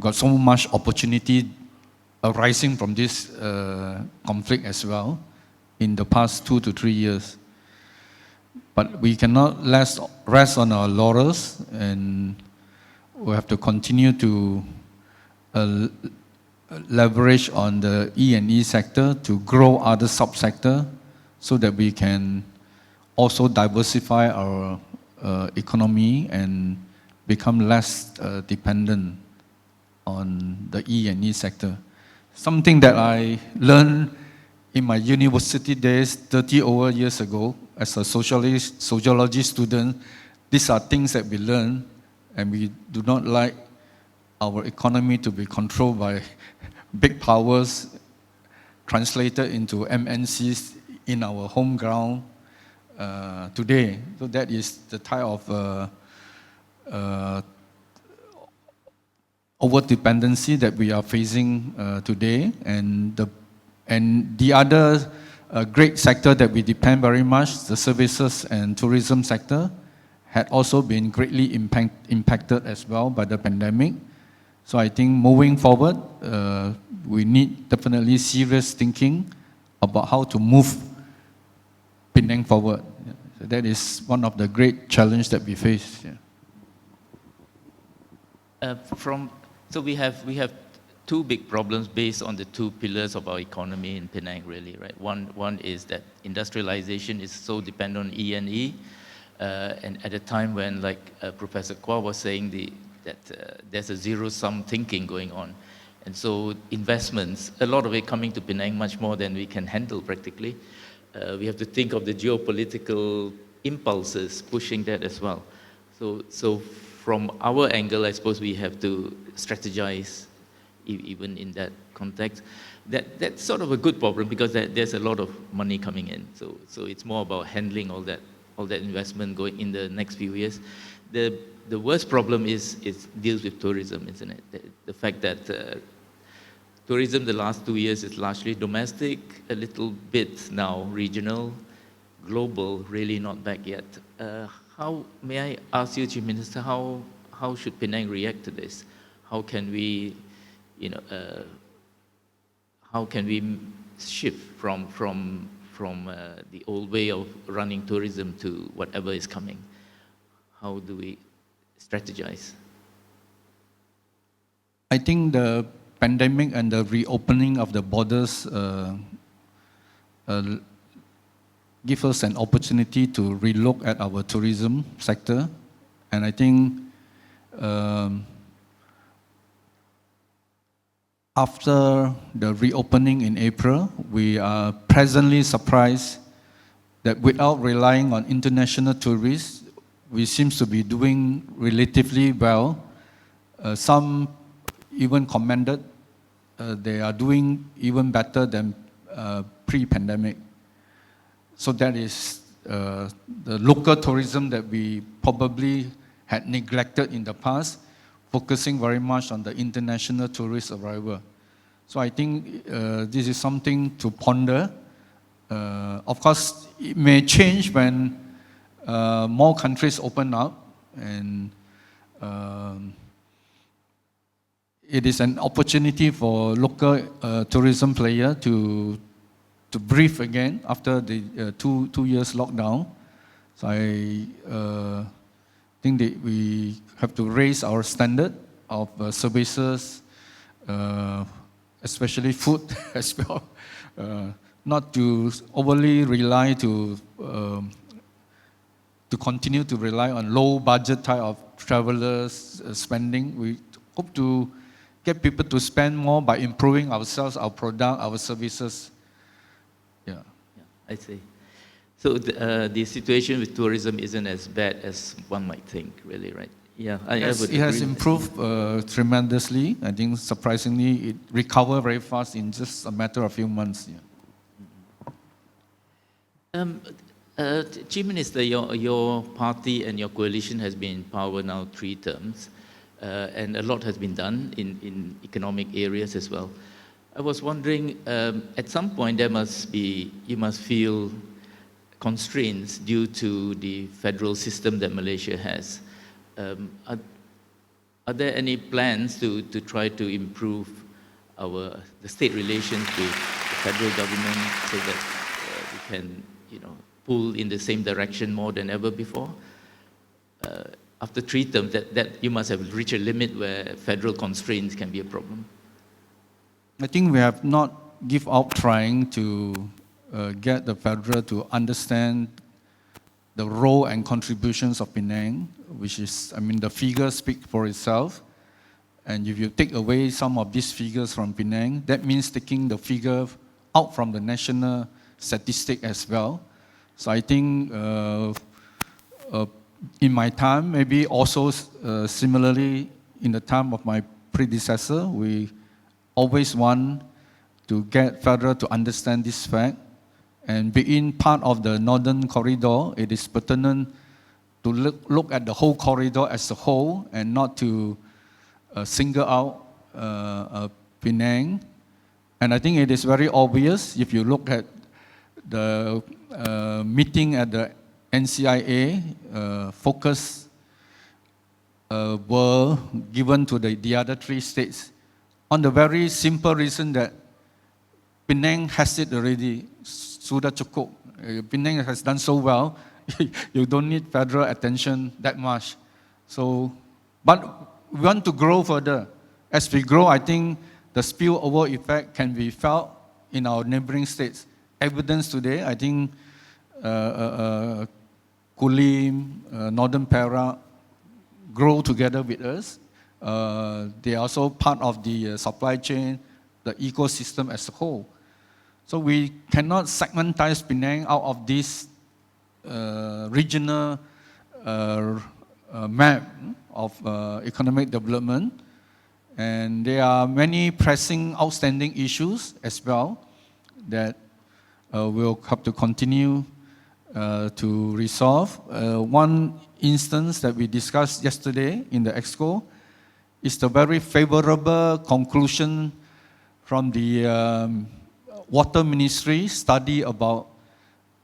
got so much opportunity arising from this conflict as well in the past 2 to 3 years. But we cannot rest on our laurels, and we have to continue to leverage on the E&E sector to grow other subsectors so that we can also diversify our economy and become less dependent on the E&E sector. Something that I learned in my university days 30 over years ago as a sociology student. These are things that we learn, and we do not like our economy to be controlled by big powers, translated into MNCs in our home ground today. So that is the type of over-dependency that we are facing today. And the other great sector that we depend very much, the services and tourism sector, had also been greatly impacted as well by the pandemic. So I think moving forward, we need definitely serious thinking about how to move Penang forward. So that is one of the great challenges that we face. So we have two big problems based on the two pillars of our economy in Penang, really, right? One is that industrialization is so dependent on E&E, and at a time when, like Professor Quah was saying, that there's a zero-sum thinking going on. And so investments, a lot of it coming to Penang, much more than we can handle practically. We have to think of the geopolitical impulses pushing that as well. So from our angle, I suppose we have to strategize even in that context. That's sort of a good problem because there's a lot of money coming in. So it's more about handling all that all that investment going in the next few years. The worst problem is deals with tourism, isn't it? The fact that tourism the last 2 years is largely domestic, a little bit now regional, global, really not back yet. How, may I ask you, Chief Minister, how should Penang react to this? How can we, how can we shift from the old way of running tourism to whatever is coming? How do we strategize? I think the pandemic and the reopening of the borders give us an opportunity to relook at our tourism sector. And I think after the reopening in April, we are pleasantly surprised that without relying on international tourists, we seem to be doing relatively well. Some even commended they are doing even better than pre-pandemic. So that is the local tourism that we probably had neglected in the past, focusing very much on the international tourist arrival. So I think this is something to ponder. Of course, it may change when more countries open up, and it is an opportunity for local tourism player to breathe again after the 2 years lockdown. So I think that we have to raise our standard of services, especially food as well, not to overly rely to continue to rely on low budget type of travelers spending. We hope to get people to spend more by improving ourselves, our product, our services. Yeah, I see. So the situation with tourism isn't as bad as one might think, really, right? Yeah, I would it has agree. improved tremendously. I think surprisingly, it recovered very fast in just a matter of few months. Yeah. Chief Minister, your party and your coalition has been in power now 3 terms, and a lot has been done in economic areas as well. I was wondering, at some point you must feel constraints due to the federal system that Malaysia has. Are there any plans to try to improve the state relations with the federal government so that we can, pull in the same direction more than ever before? After 3 terms, that you must have reached a limit where federal constraints can be a problem. I think we have not give up trying to get the federal to understand the role and contributions of Penang, which is, the figures speak for itself. And if you take away some of these figures from Penang, that means taking the figure out from the national statistic as well. So I think in my time, maybe also similarly in the time of my predecessor, we always want to get federal to understand this fact. And being part of the Northern Corridor, it is pertinent to look at the whole corridor as a whole and not to single out Penang. And I think it is very obvious if you look at the meeting at the NCIA, focus were given to the other 3 states on the very simple reason that Penang has it already. Sudah cukup. Penang has done so well, you don't need federal attention that much. So, but we want to grow further. As we grow, I think the spillover effect can be felt in our neighboring states. Evidence today, I think Kulim, Northern Perak grow together with us. They are also part of the supply chain, the ecosystem as a whole. So we cannot segmentize Penang out of this regional map of economic development. And there are many pressing, outstanding issues as well that we'll have to continue to resolve. One instance that we discussed yesterday in the Exco is the very favorable conclusion from the Water Ministry study about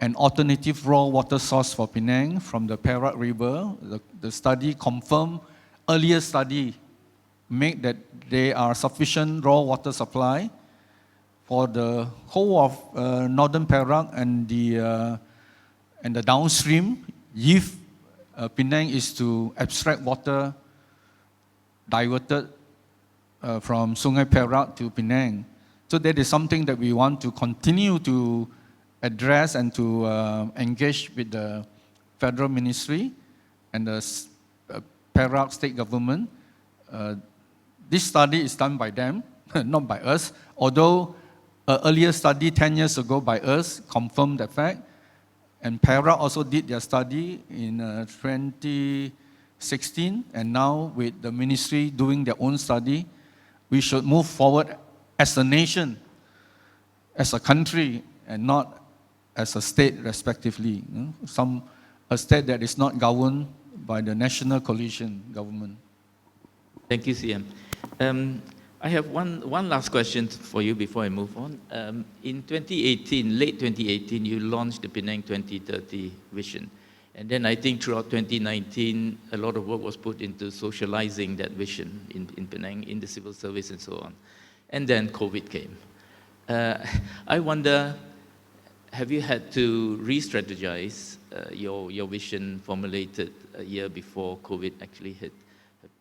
an alternative raw water source for Penang from the Perak River. The study confirmed earlier study made that there are sufficient raw water supply for the whole of northern Perak and the downstream if Penang is to abstract water diverted from Sungai Perak to Penang. So that is something that we want to continue to address and to engage with the federal ministry and the Perak state government. This study is done by them, not by us, although an earlier study 10 years ago by us confirmed that fact. And Perak also did their study in 2016, and now with the ministry doing their own study, we should move forward as a nation, as a country, and not as a state respectively. A state that is not governed by the national coalition government. Thank you, CM. I have one last question for you before I move on. In 2018, late 2018, you launched the Penang 2030 vision. And then I think throughout 2019, a lot of work was put into socializing that vision in Penang, in the civil service and so on. And then COVID came. I wonder, have you had to re-strategize your vision formulated a year before COVID actually hit?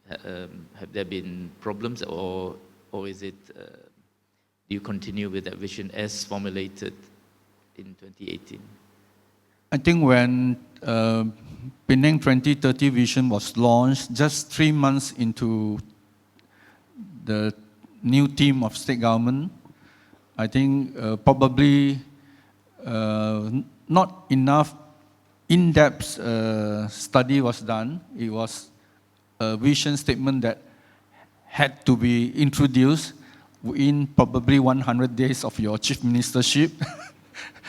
Have there been problems, or is it, do you continue with that vision as formulated in 2018? I think when Penang 2030 vision was launched, just 3 months into the new team of state government, I think probably not enough in-depth study was done. It was a vision statement that had to be introduced in probably 100 days of your chief ministership.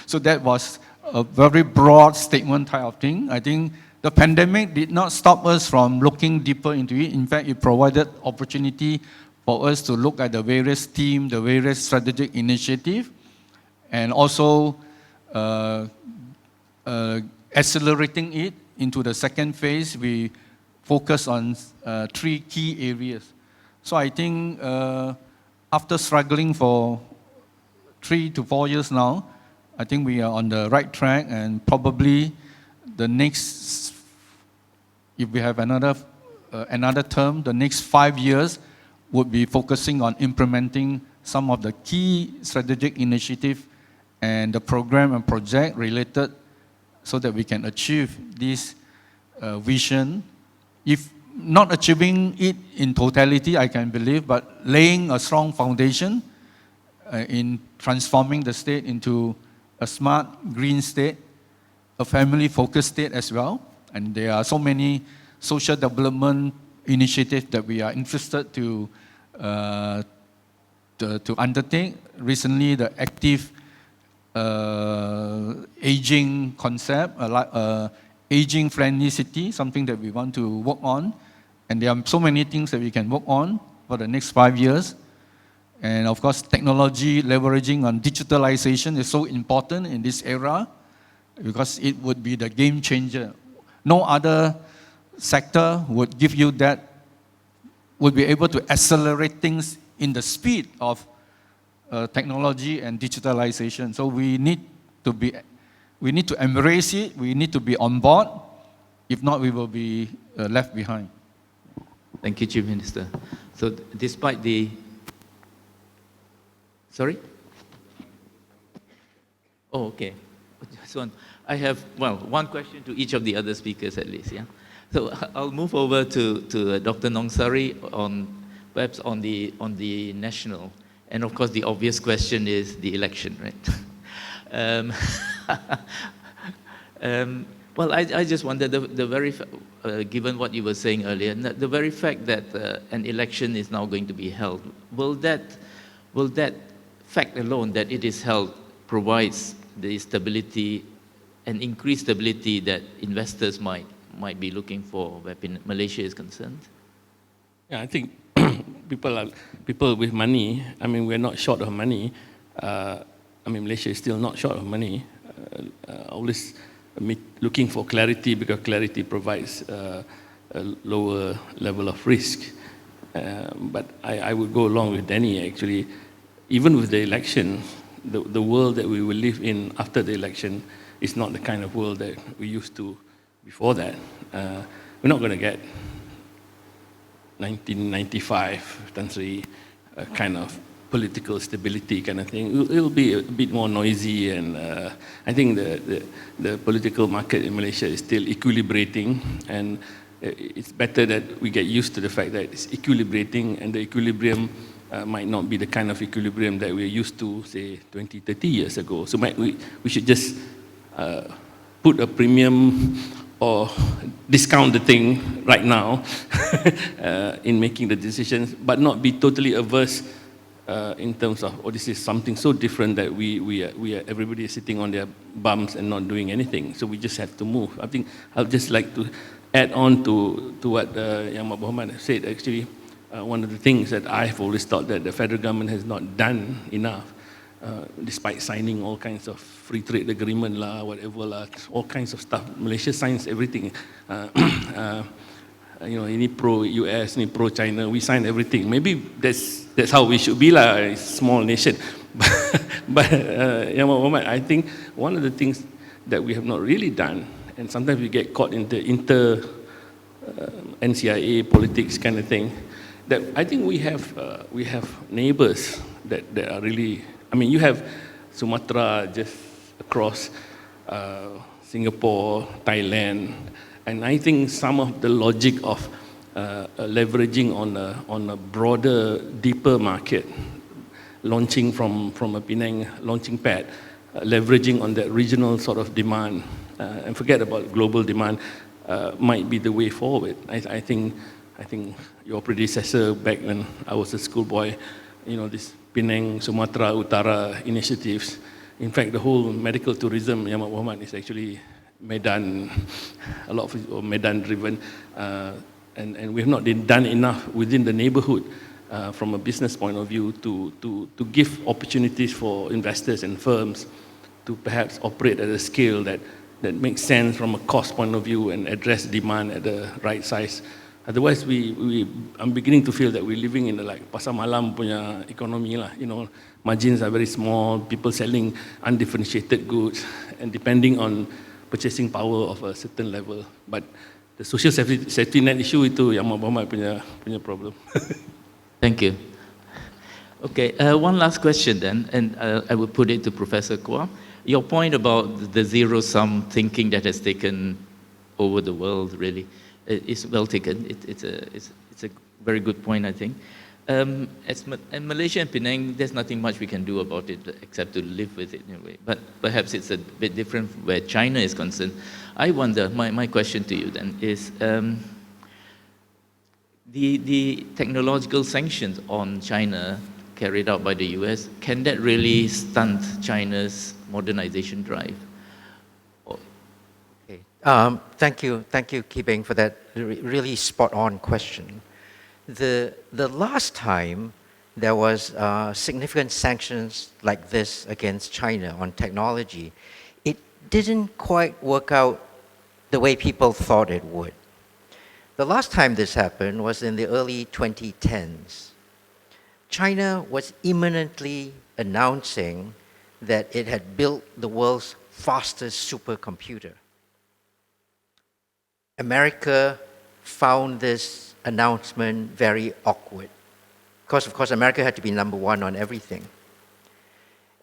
So that was a very broad statement type of thing. I think the pandemic did not stop us from looking deeper into it. In fact, it provided opportunity for us to look at the various themes, the various strategic initiatives, and also accelerating it into the second phase. We focus on 3 key areas. So I think after struggling for 3 to 4 years now, I think we are on the right track, and probably the next, if we have another term, the next 5 years would be focusing on implementing some of the key strategic initiatives and the program and project related so that we can achieve this vision. If not achieving it in totality, I can believe, but laying a strong foundation in transforming the state into a smart, green state, a family-focused state as well. And there are so many social development initiatives that we are interested to undertake. Recently, the active aging concept, aging-friendly city, something that we want to work on. And there are so many things that we can work on for the next 5 years. And of course, technology, leveraging on digitalization is so important in this era because it would be the game changer. No other sector would give you that, would be able to accelerate things in the speed of technology and digitalization. So we need to embrace it. We need to be on board. If not, we will be left behind. Thank you, Chief Minister. So despite the... Sorry? Oh, okay. So I have, well, one question to each of the other speakers at least, yeah? So I'll move over to Dr. Nungsari perhaps on the national. And of course, the obvious question is the election, right? Well, I just wonder, given what you were saying earlier, the very fact that an election is now going to be held, will that fact alone that it is held provides the stability and increased stability that investors might be looking for where Malaysia is concerned? Yeah, I think people with money. I mean, we're not short of money. I mean, Malaysia is still not short of money. Always looking for clarity because clarity provides a lower level of risk. But I would go along with Danny actually. Even with the election, the world that we will live in after the election is not the kind of world that we used to before that. We're not going to get 1995 Tan Sri kind of political stability kind of thing. It'll be a bit more noisy, and I think the political market in Malaysia is still equilibrating, and it's better that we get used to the fact that it's equilibrating, and the equilibrium might not be the kind of equilibrium that we're used to, say, 20, 30 years ago. So we should just put a premium or discount the thing right now in making the decisions, but not be totally averse in terms of, oh, this is something so different that everybody is sitting on their bums and not doing anything. So we just have to move. I think I'd just like to add on to what Yang Muhammad said. Actually, one of the things that I've always thought that the federal government has not done enough, despite signing all kinds of free trade agreement lah, whatever lah, all kinds of stuff. Malaysia signs everything. Any pro-US, any pro-China, we sign everything. Maybe that's how we should be lah, a small nation. But Yang Muhammad, I think one of the things that we have not really done, and sometimes we get caught in the NCIA politics kind of thing, that I think we have neighbors that are really, I mean, you have Sumatra just across Singapore, Thailand, and I think some of the logic of leveraging on a broader, deeper market, launching from a Penang launching pad, leveraging on that regional sort of demand, and forget about global demand, might be the way forward. I think your predecessor back when I was a schoolboy, this Penang, Sumatra, Utara initiatives. In fact, the whole medical tourism, Yang Muhammad, is actually Medan, a lot of it are Medan driven, and we have not done enough within the neighborhood from a business point of view to give opportunities for investors and firms to perhaps operate at a scale that makes sense from a cost point of view and address demand at the right size. Otherwise, I'm beginning to feel that we're living in the like pasar malam punya economy lah. Margins are very small, people selling undifferentiated goods, and depending on purchasing power of a certain level. But the social safety net issue itu yang Muhammad punya problem. Thank you. Okay, one last question then, and I will put it to Professor Quah. Your point about the zero-sum thinking that has taken over the world really is well taken. It's a very good point, I think. In Malaysia and Penang, there's nothing much we can do about it except to live with it in a way. But perhaps it's a bit different where China is concerned. I wonder, my question to you then is, the technological sanctions on China carried out by the US, can that really stunt China's modernization drive? Okay. Thank you, Ki Beng, for that really spot-on question. The last time there was significant sanctions like this against China on technology, it didn't quite work out the way people thought it would. The last time this happened was in the early 2010s. China was imminently announcing that it had built the world's fastest supercomputer. America found this announcement very awkward, because of course America had to be number one on everything.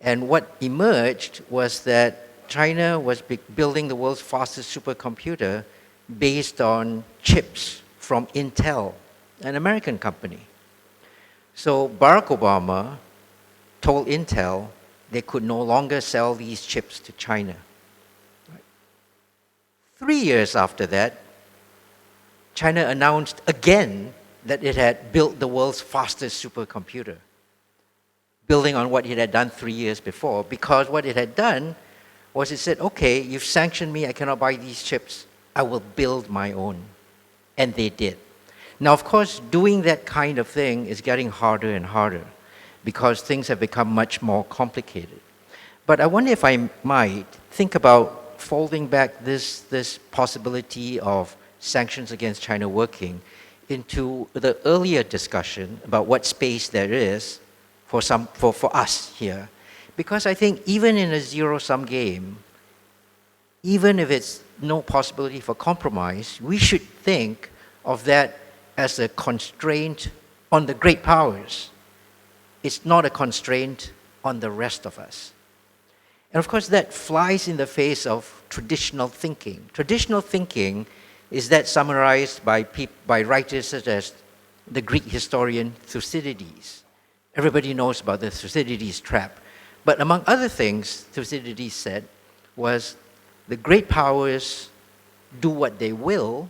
And what emerged was that China was building the world's fastest supercomputer based on chips from Intel, an American company. So Barack Obama told Intel they could no longer sell these chips to China. 3 years after that, China announced again that it had built the world's fastest supercomputer, building on what it had done 3 years before, because what it had done was it said, okay, you've sanctioned me, I cannot buy these chips, I will build my own. And they did. Now, of course, doing that kind of thing is getting harder and harder because things have become much more complicated. But I wonder if I might think about folding back this possibility of sanctions against China working into the earlier discussion about what space there is for us here. Because I think even in a zero-sum game, even if it's no possibility for compromise, we should think of that as a constraint on the great powers. It's not a constraint on the rest of us. And of course, that flies in the face of traditional thinking. Traditional thinking is that summarized by writers such as the Greek historian Thucydides. Everybody knows about the Thucydides trap. But among other things, Thucydides said was, the great powers do what they will,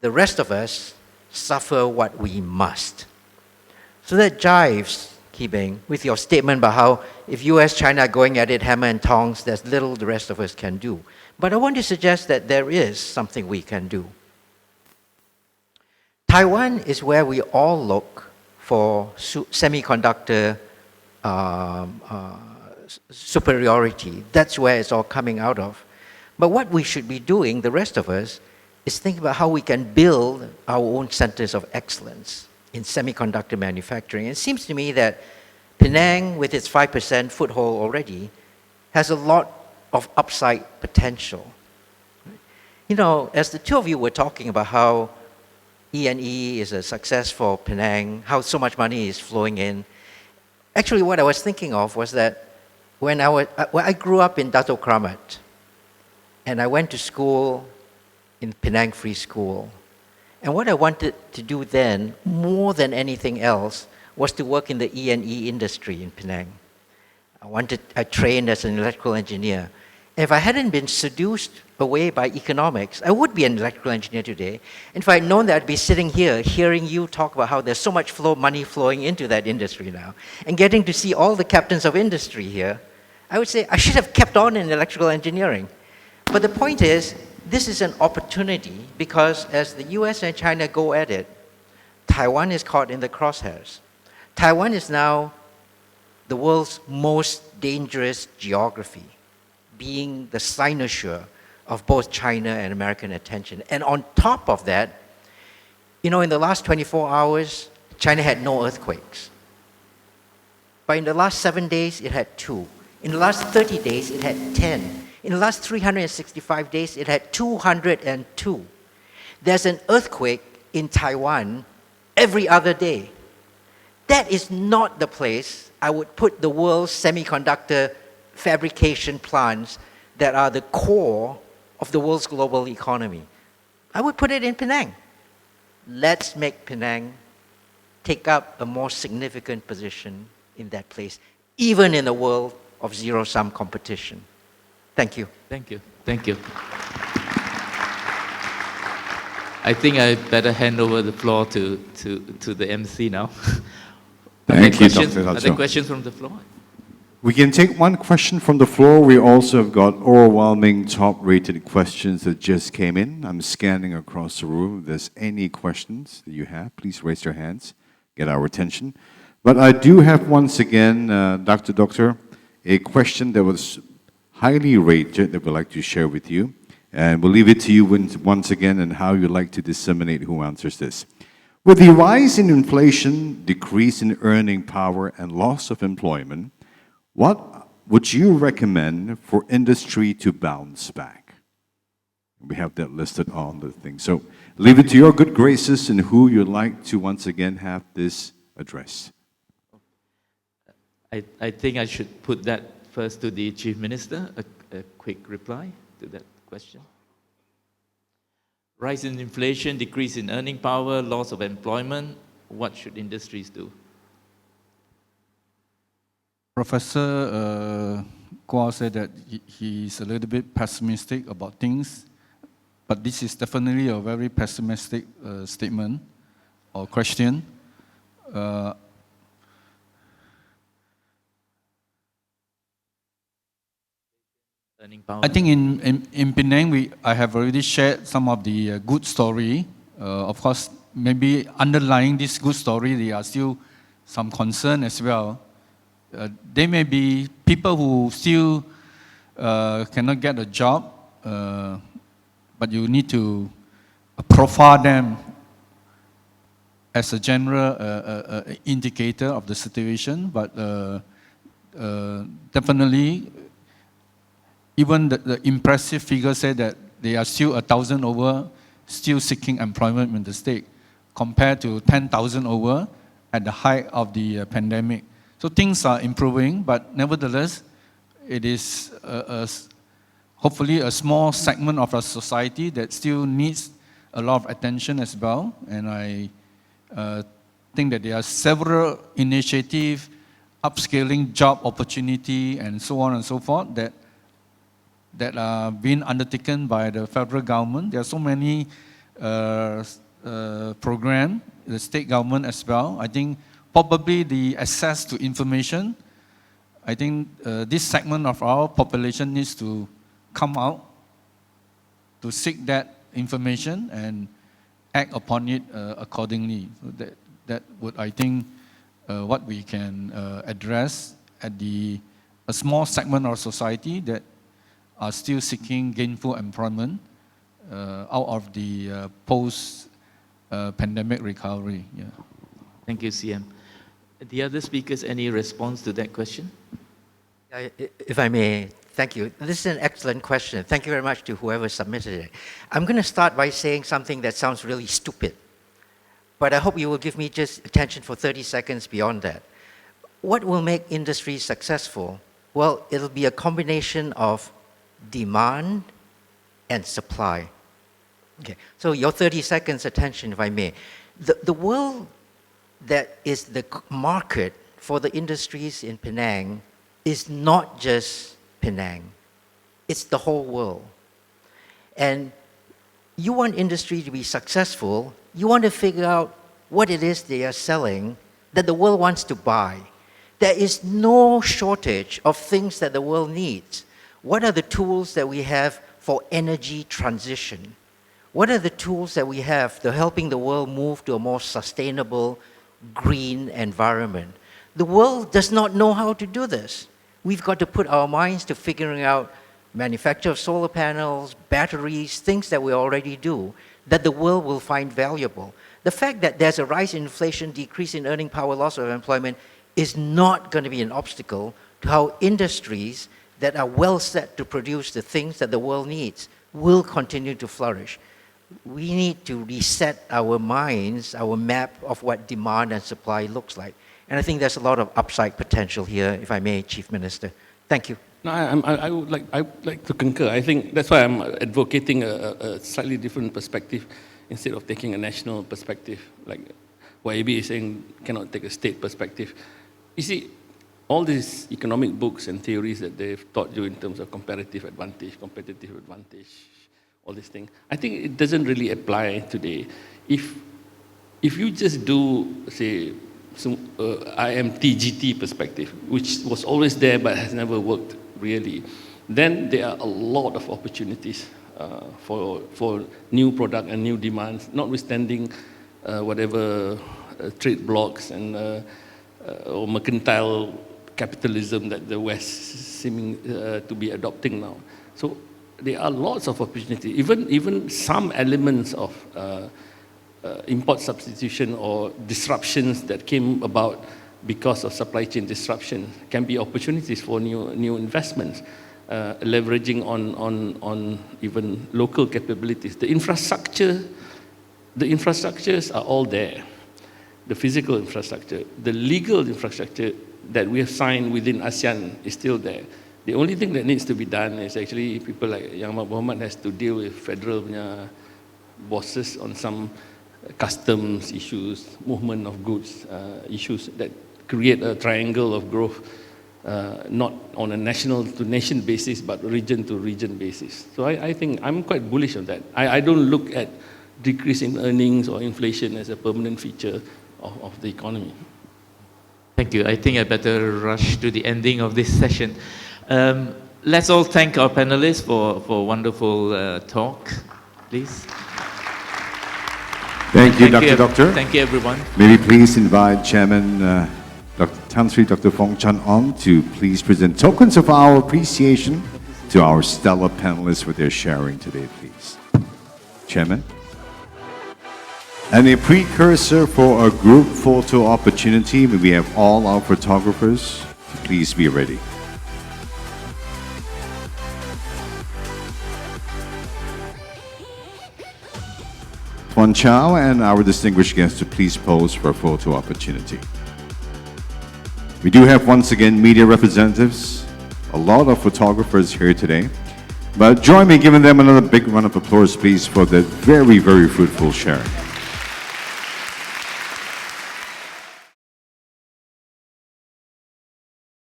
the rest of us suffer what we must. So that jives, Beng, with your statement about how if US, China are going at it hammer and tongs, there's little the rest of us can do. But I want to suggest that there is something we can do. Taiwan is where we all look for semiconductor superiority. That's where it's all coming out of. But what we should be doing, the rest of us, is think about how we can build our own centers of excellence in semiconductor manufacturing. It seems to me that Penang, with its 5% foothold already, has a lot of upside potential. You know, as the two of you were talking about how E&E is a success for Penang, how so much money is flowing in, actually what I was thinking of was that when I grew up in Dato Kramat, and I went to school in Penang Free School, and what I wanted to do then, more than anything else, was to work in the E&E industry in Penang. I trained as an electrical engineer. And if I hadn't been seduced away by economics, I would be an electrical engineer today. And if I had known that, I'd be sitting here hearing you talk about how there's so much money flowing into that industry now, and getting to see all the captains of industry here, I would say I should have kept on in electrical engineering. But the point is, this is an opportunity because as the US and China go at it, Taiwan is caught in the crosshairs. Taiwan is now the world's most dangerous geography, being the cynosure of both China and American attention. And on top of that, you know, in the last 24 hours, China had no earthquakes. But in the last 7 days, it had 2. In the last 30 days, it had 10. In the last 365 days, it had 202. There's an earthquake in Taiwan every other day. That is not the place I would put the world's semiconductor fabrication plants that are the core of the world's global economy. I would put it in Penang. Let's make Penang take up a more significant position in that place, even in a world of zero-sum competition. Thank you. Thank you. Thank you. I think I better hand over the floor to the MC now. Thank you, Dr. Are Dato. there questions from the floor? We can take one question from the floor. We also have got overwhelming top-rated questions that just came in. I'm scanning across the room. If there's any questions that you have, please raise your hands, get our attention. But I do have, once again, Doctor, a question that was highly rated that we'd like to share with you. And we'll leave it to you once again and how you'd like to disseminate who answers this. With the rise in inflation, decrease in earning power, and loss of employment, what would you recommend for industry to bounce back? We have that listed on the thing. So leave it to your good graces and who you'd like to once again have this address. I think I should put that first to the Chief Minister, a quick reply to that question. Rise in inflation, decrease in earning power, loss of employment, what should industries do? Professor Quah said that he's a little bit pessimistic about things, but this is definitely a very pessimistic statement or question. earning power. I think in Penang, I have already shared some of the good story. Of course, maybe underlying this good story, there are still some concern as well. There may be people who still cannot get a job, but you need to profile them as a general indicator of the situation. But definitely, even the impressive figure said that there are still 1,000 over still seeking employment in the state, compared to 10,000 over at the height of the pandemic. So things are improving, but nevertheless, it is hopefully a small segment of our society that still needs a lot of attention as well. And I think that there are several initiatives, upscaling job opportunity, and so on and so forth that are being undertaken by the federal government. There are so many programs, the state government as well. I think probably the access to information, I think this segment of our population needs to come out to seek that information and act upon it accordingly. So that would, I think, what we can address at a small segment of society that are still seeking gainful employment out of the post-pandemic recovery. Yeah. Thank you, CM. The other speakers, any response to that question? If I may, thank you. This is an excellent question. Thank you very much to whoever submitted it. I'm going to start by saying something that sounds really stupid, but I hope you will give me just attention for 30 seconds beyond that. What will make industry successful? Well, it'll be a combination of demand and supply. Okay, so your 30 seconds attention, if I may. The world that is the market for the industries in Penang is not just Penang. It's the whole world. And you want industry to be successful, you want to figure out what it is they are selling that the world wants to buy. There is no shortage of things that the world needs. What are the tools that we have for energy transition? What are the tools that we have to helping the world move to a more sustainable, green environment? The world does not know how to do this. We've got to put our minds to figuring out manufacture of solar panels, batteries, things that we already do, that the world will find valuable. The fact that there's a rise in inflation, decrease in earning power, loss of employment is not going to be an obstacle to how industries that are well set to produce the things that the world needs will continue to flourish. We need to reset our minds, our map of what demand and supply looks like. And I think there's a lot of upside potential here, if I may, Chief Minister. Thank you. No, I would like to concur. I think that's why I'm advocating a slightly different perspective instead of taking a national perspective. Like what AB is saying, cannot take a state perspective. You see, all these economic books and theories that they've taught you in terms of comparative advantage, competitive advantage, all these things, I think it doesn't really apply today. If you just do, say, IMTGT perspective, which was always there but has never worked really, then there are a lot of opportunities for new product and new demands, notwithstanding whatever trade blocks and or mercantile capitalism that the West is seeming to be adopting now. So there are lots of opportunities. Even some elements of import substitution or disruptions that came about because of supply chain disruption can be opportunities for new investments, leveraging on even local capabilities. The infrastructures are all there. The physical infrastructure, the legal infrastructure that we have signed within ASEAN is still there. The only thing that needs to be done is actually people like Ahmad Muhammad has to deal with federal bosses on some customs issues, movement of goods issues that create a triangle of growth, not on a national to nation basis, but region to region basis. So I think I'm quite bullish on that. I don't look at decrease in earnings or inflation as a permanent feature of the economy. Thank you. I think I better rush to the ending of this session. let's all thank our panelists for a wonderful talk, please. Thank you, Doctor. Thank you, everyone. May we please invite Chairman Dr. Tan Sri Dr. Fong Chan On to please present tokens of our appreciation to our stellar panelists for their sharing today, please. Chairman. And a precursor for a group photo opportunity, may we have all our photographers to please be ready. Tuan Chow and our distinguished guests to please pose for a photo opportunity. We do have once again media representatives, a lot of photographers here today, but join me in giving them another big round of applause please for their very, very fruitful sharing.